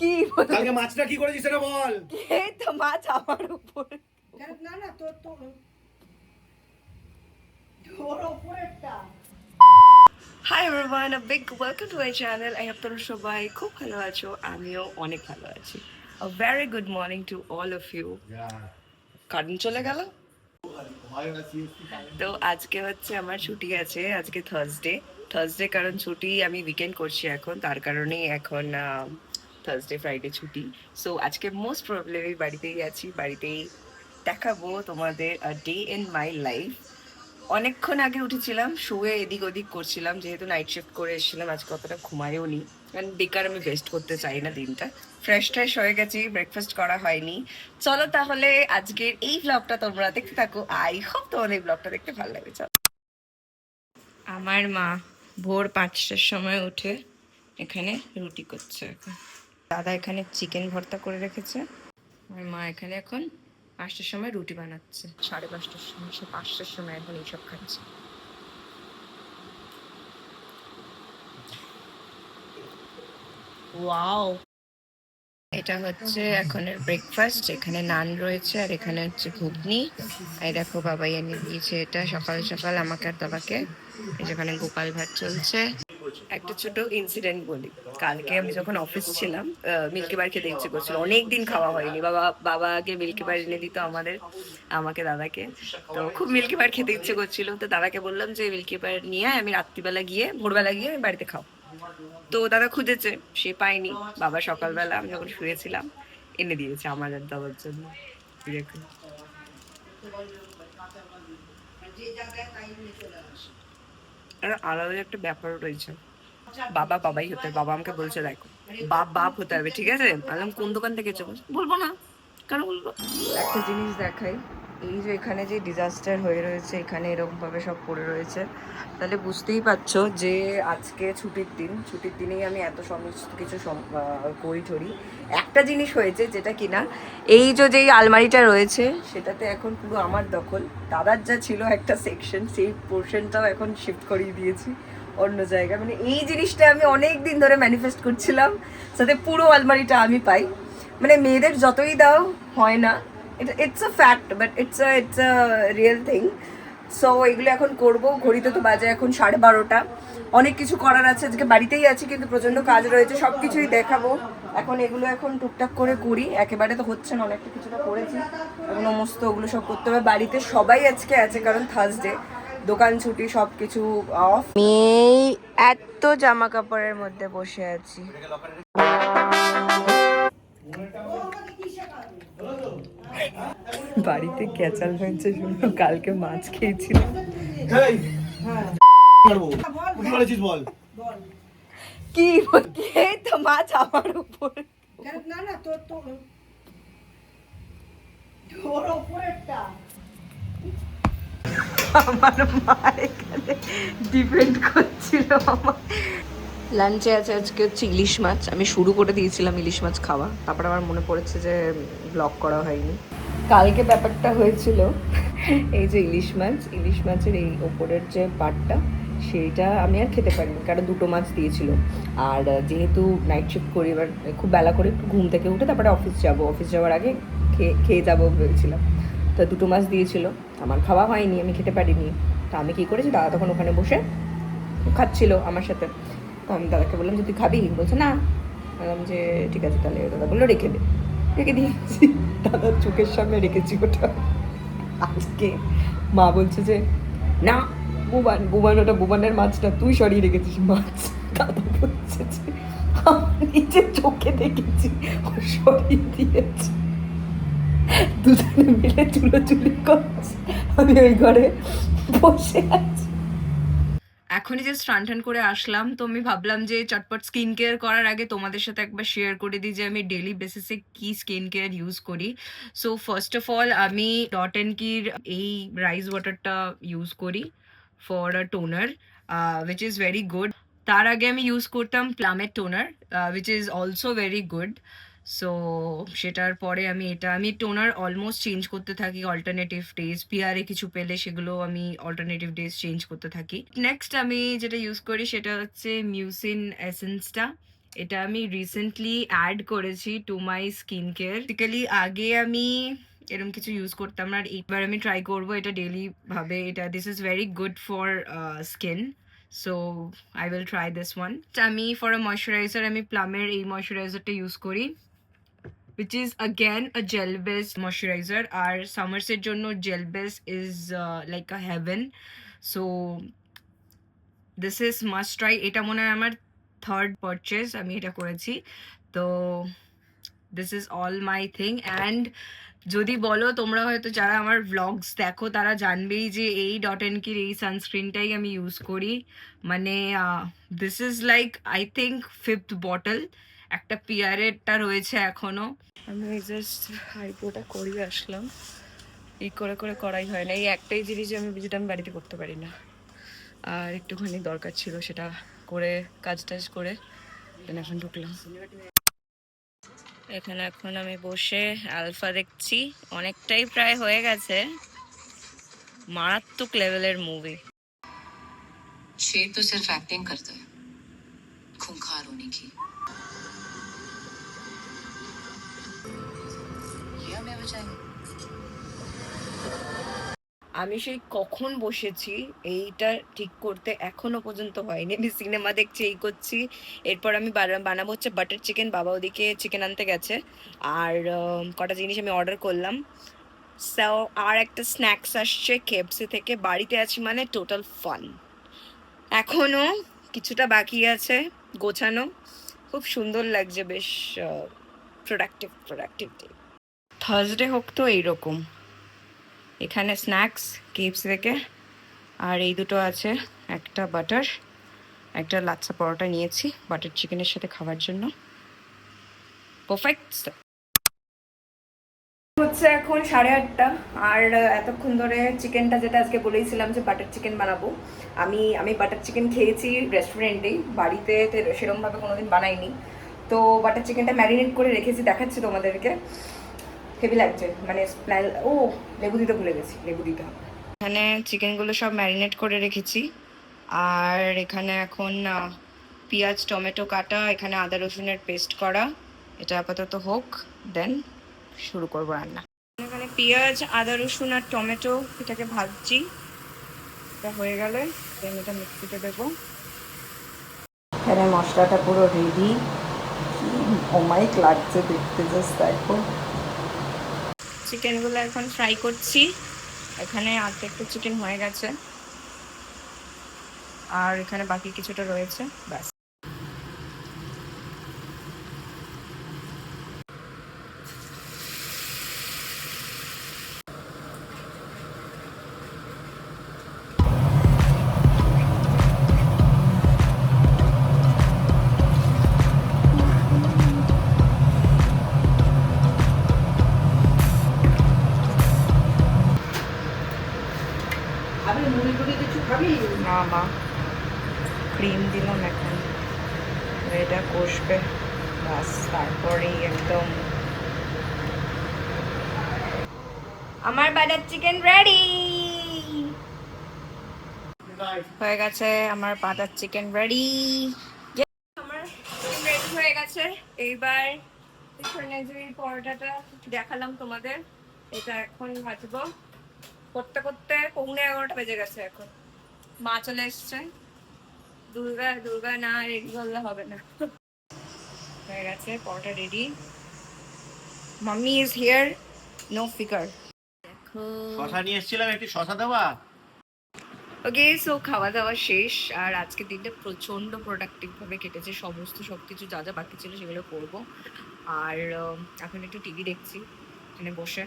কি কালকে মাছটা কি করেছিস সেটা বল। এই তো মাছ আমার উপর। না না তোর তো তোর উপরেরটা। Hi everyone, a big welcome to my channel. I hope তোমরা সবাই খুব ভালো আছো, আমিও অনেক ভালো আছি। A very good morning to all of you. Current চলে গেল তো আজকে হচ্ছে আমার ছুটি আছে, আজকে থার্সডে কারণ ছুটি আমি উইকেন্ড করছি এখন, তার কারণেই এখন থার্সডে ফ্রাইডে ছুটি। সো আজকে মোস্ট প্রবলি আমি বাড়িতেই আছি, বাড়িতেই দেখাবো তোমাদের ডে ইন মাই লাইফ। অনেকক্ষণ আগে উঠেছিলাম, শুয়ে এদিক ওদিক করছিলাম, যেহেতু নাইট শিফট করে এসেছিলাম, আজকে অতটা ঘুমায়ও নি, কারণ বেকার আমি ওয়েস্ট করতে চাই না দিনটা। ফ্রেশ ট্রেশ হয়ে গেছি, ব্রেকফাস্ট করা হয়নি। চলো তাহলে আজকের এই ব্লগটা তোমরা দেখতে থাকো, আই হোপ তোমাদের এই ব্লগটা দেখতে ভালো লাগবে। চলো, আমার মা ভোর 5টার সময় উঠে এখানে রুটি করছে। এখন দাদা এখানে চিকেন ভর্তা করে রেখেছে, আমার মা এখানে এখন 5টার সময় রুটি বানাচ্ছে, 5:30টার সময়, সে 5টার সময় এখন এইসব খাচ্ছে। ওয়াও, এটা হচ্ছে এখনের ব্রেকফাস্ট। এখানে নান রয়েছে আর এখানে হচ্ছে ঘুগনি। এই দেখো বাবাই এনে দিয়েছে এটা সকাল সকাল আমাকে আর দাদাকে। যেখানে গোপাল ভাত চলছে। একটা ছোট ইনসিডেন্ট বলি, কালকে আমি যখন অফিস ছিলাম, মিল্কি বার খেতে ইচ্ছে করছিল, অনেকদিন খাওয়া হয়নি। বাবাকে মিল্কি বার এনে দিত আমাকে দাদাকে, তো খুব মিল্কি বার খেতে ইচ্ছে করছিল। তো দাদাকে বললাম যে মিল্কি বার নিয়ে আয়, আমি রাত্রিবেলা গিয়ে ভোরবেলা গিয়ে আমি বাড়িতে খাও। তো দাদা খুঁজেছে, সে পায়নি। বাবা সকালবেলা আমি যখন শুয়েছিলাম এনে দিয়েছে আমার আর দাদার জন্য। এরকম আলাদা একটা ব্যাপার রয়েছে। বাবা বাবাই হতে হবে। বাবা আমাকে বলছে দেখো, বাপ হতে হবে, ঠিক আছে? বললাম কোন দোকান থেকে বলবো না, কেন বলবো? একটা জিনিস দেখাই, এই যে এখানে যে ডিজাস্টার হয়ে রয়েছে, এখানে এরকম ভাবে সব পড়ে রয়েছে, তাহলে বুঝতেই পারছো যে আজকে ছুটির দিনেই আমি এত সমস্ত কিছু করি ঠরি। একটা জিনিস হয়েছে যেটা কিনা, এই যেই আলমারিটা রয়েছে সেটাতে এখন পুরো আমার দখল। দাদার যা ছিল একটা সেকশন, সেই পোর্শনটাও এখন শিফট করিয়ে দিয়েছি অন্য জায়গায়। মানে এই জিনিসটা আমি অনেক দিন ধরে ম্যানিফেস্ট করছিলাম, যাতে পুরো আলমারিটা আমি পাই। মানে মেয়েদের যতই দাও হয় না, it's a fact, but it's a real thing. So এগুলো এখন করবো। ঘড়িতে তো বাজে এখন 12:30। অনেক কিছু করার আছে, আজকে বাড়িতেই আছি কিন্তু প্রচণ্ড কাজ রয়েছে, সব কিছুই দেখাবো। এখন টুকটাক করে করি, একেবারে তো হচ্ছে না, অনেকটা কিছুটা করেছি, এখন সমস্ত ওগুলো সব করতে হবে। বাড়িতে সবাই আজকে আছে কারণ থার্সডে, দোকান ছুটি, সব কিছু অফ। আমি এত জামা কাপড়ের মধ্যে বসে আছি। বাড়িতে ক্যাচাল হয়েছে শুনো, কালকে মাছ খেয়েছিলাম। বল। কি এই তো মাছ আমার উপর। না না তোর তো তোর উপরেরটা। আমার মা এখানে ডিপেন্ড করছিল আমার। লাঞ্চে আছে আজকে হচ্ছে ইলিশ মাছ। আমি শুরু করে দিয়েছিলাম ইলিশ মাছ খাওয়া, তারপর আমার মনে পড়েছে যে ব্লগ করা হয়নি। কালকে ব্যাপারটা হয়েছিল, এই যে ইলিশ মাছের এই ওপরের যে পাটটা, সেইটা আমি আর খেতে পারিনি, কারণ দুটো মাছ দিয়েছিল। আর যেহেতু নাইট শিফট করি, এবার খুব বেলা করে একটু ঘুম থেকে উঠে তারপরে অফিস যাওয়ার আগে খেয়ে যাবো ভেবেছিলাম। তো দুটো মাছ দিয়েছিল, আমার খাওয়া হয়নি, আমি খেতে পারিনি। তা আমি কী করেছি, দাদা তখন ওখানে বসে খাচ্ছিল আমার সাথে। তো আমি দাদাকে বললাম যে তুই খাবি? বলছে না। বললাম যে ঠিক আছে তাহলে। দাদা বললো রেখে দিয়েছি। দাদার চোখের সামনে রেখেছি ওটা। আজকে মা বলছে যে না, ওটা বুবানের মাছটা তুই সরিয়ে রেখেছিস মাছ। দাদা বলছে যে আমি নিজের চোখে দেখেছি ও সরিয়ে দিয়েছে। দুজনে মিলে চুলোচুলি করছে, আমি ওই ঘরে বসে আছি। এখনই যে স্নান টান করে আসলাম, তো আমি ভাবলাম যে চটপট স্কিন কেয়ার করার আগে তোমাদের সাথে একবার শেয়ার করে দিই যে আমি ডেলি বেসিসে কি স্কিন কেয়ার ইউজ করি। সো ফার্স্ট অফ অল আমি ডট অ্যান্ড কির এই রাইস ওয়াটারটা ইউজ করি for a toner, which is very good. তার আগে আমি ইউজ করতাম প্লামের toner, which is also very good. So সেটার পরে আমি টোনার অলমোস্ট চেঞ্জ করতে থাকি অল্টারনেটিভ ডেজ। পিয়ারে কিছু পেলে সেগুলো আমি অল্টারনেটিভ ডেজ চেঞ্জ করতে থাকি। নেক্সট আমি যেটা ইউজ করি সেটা হচ্ছে মিউসিন এসেন্সটা। এটা আমি রিসেন্টলি অ্যাড করেছি to my skin care. Basically আগে আমি এরকম কিছু ইউজ করতাম না, আর এইবার আমি ট্রাই করবো এটা ডেইলি ভাবে। এটা this is very good for skin, so I will try this one. আমি ফর আ ময়শ্চারাইজার আমি প্লামের এই ময়শ্চারাইজারটা ইউজ করি, which is again a gel based moisturizer. Our summers এর জন্য gel base is like a heaven, so this is must try. এটা মনে হয় আমার থার্ড পারচেজ আমি এটা করেছি, তো this is all my thing. And যদি বলো তোমরা হয়তো যারা আমার ভ্লগস দেখো তারা জানবেই যে এই ডট এন কির এই সানস্ক্রিনটাই আমি ইউজ করি। মানে this is like I think fifth bottle, একটা পিয়ারেরটা রয়েছে এখনো। আমি জাস্ট আইব্রোটা করিয়ে আসলাম, এই করে করে করাই হয় না। এই একটাই জিনিস যেটা আমি বাড়িতে করতে পারি না, আর একটুখানি দরকার ছিল, সেটা করে কাজ টাজ করে এখন ঢুকলাম। এখানে এখন আমি বসে আলফা দেখছি, অনেকটাই প্রায় হয়ে গেছে। মারাত্মক লেভেলের মুভি। शेर तो सिर्फ एक्टिंग करता है खूंखार होने की। ये हमें बचाएंगे। আমি সেই কখন বসেছি এইটা ঠিক করতে, এখনো পর্যন্ত হয়নি। আমি সিনেমা দেখছি, এই করছি, এরপর আমি বানাবো হচ্ছে বাটার চিকেন। বাবা ওদিকে চিকেন আনতে গেছে, আর কটা জিনিস আমি অর্ডার করলাম। সো আর একটা স্ন্যাক্স আসছে কেএফসি থেকে। বাড়িতে আছি মানে টোটাল ফান। এখনো কিছুটা বাকি আছে গোছানো, খুব সুন্দর লাগছে, বেশ প্রোডাক্টিভ ডে। থার্সডে হোক তো এইরকম। এখানে স্ন্যাক্স কেএফসি থেকে, আর এই দুটো আছে, একটা বাটার, একটা লাচ্ছা পরোটা নিয়েছি বাটার চিকেনের সাথে খাওয়ার জন্য। পারফেক্ট। হচ্ছে এখন 8:30, আর এতক্ষণ ধরে চিকেনটা, যেটা আজকে বলেছিলাম যে বাটার চিকেন বানাবো, আমি বাটার চিকেন খেয়েছি রেস্টুরেন্টেই, বাড়িতে সেরকমভাবে কোনোদিন বানাইনি। তো বাটার চিকেনটা ম্যারিনেট করে রেখেছি, দেখাচ্ছি তোমাদেরকে। হেভি লাগছে, মানে স্মেল। ও লেবু দিতে ভুলে গেছি, লেবু দিতে হবে। এখানে চিকেনগুলো সব ম্যারিনেট করে রেখেছি, আর এখানে এখন পেঁয়াজ টমেটো কাটা, এখানে আদা রসুনের পেস্ট করা। এটা আপাতত হোক, দেন শুরু করবো রান্না। এখানে পেঁয়াজ আদা রসুন আর টমেটো এটাকে ভাজছি, এটা হয়ে গেলে দেন এটা মিক্সিতে দেবো। এখানে মশলাটা পুরো রেডি, অমাইক লাগছে দেখতে, জাস্ট দেখো। চিকেনগুলো এখন ফ্রাই করছি। এখানে আধা একটু চিকেন হয়ে গেছে, আর এখানে বাকি কিছুটা রয়েছে, ব্যাস। না মা, ক্রিম দিলাম এখন, এটা কষবে, ব্যাস, তারপরেই একদম আমার বাটার চিকেন রেডি হয়ে গেছে। আমার বাটার চিকেন রেডি, আমার চিকেন রেডি হয়ে গেছে। এইবার এখানে যে পরোটাটা দেখালাম তোমাদের, এটা এখন ভাজবো। করতে করতে 11:45 বেজে গেছে। এখন মা চলে এসছে। দুর্গা না রেডি করলে হবে না। হয়ে গেছে paratha ready. Mummy is here, no ফিকার। দেখো শশা নিয়ে এসেছিলাম, একটু শশা দেওয়া। ওকে, সো খাওয়া দাওয়া শেষ, আর আজকে দিনটা প্রচন্ড প্রোডাক্টিভ ভাবে কেটেছে। সবকিছু যা যা বাকি ছিল সেগুলো করবো। আর এখন একটু টিভি দেখছি এখানে বসে,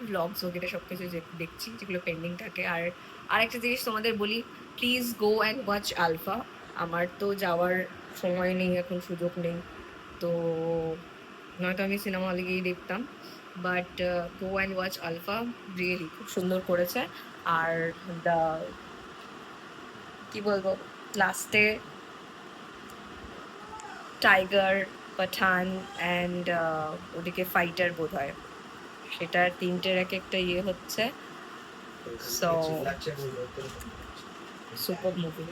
ব্লগস ওকে সব কিছু দেখছি যেগুলো পেন্ডিং থাকে। আর আরেকটা জিনিস তোমাদের বলি, please go and watch Alpha. আমার তো যাওয়ার সময় নেই, এখন সুযোগ নেই, তো নয়তো আমি সিনেমা হলে গিয়েই দেখতাম। But go and watch Alpha, really খুব সুন্দর করেছে। আর কি বলবো, লাস্টে টাইগার, পাঠান অ্যান্ড ওদিকে ফাইটার বোধ হয়, সেটার তিনটের এক একটা ইয়ে হচ্ছে। So super movie.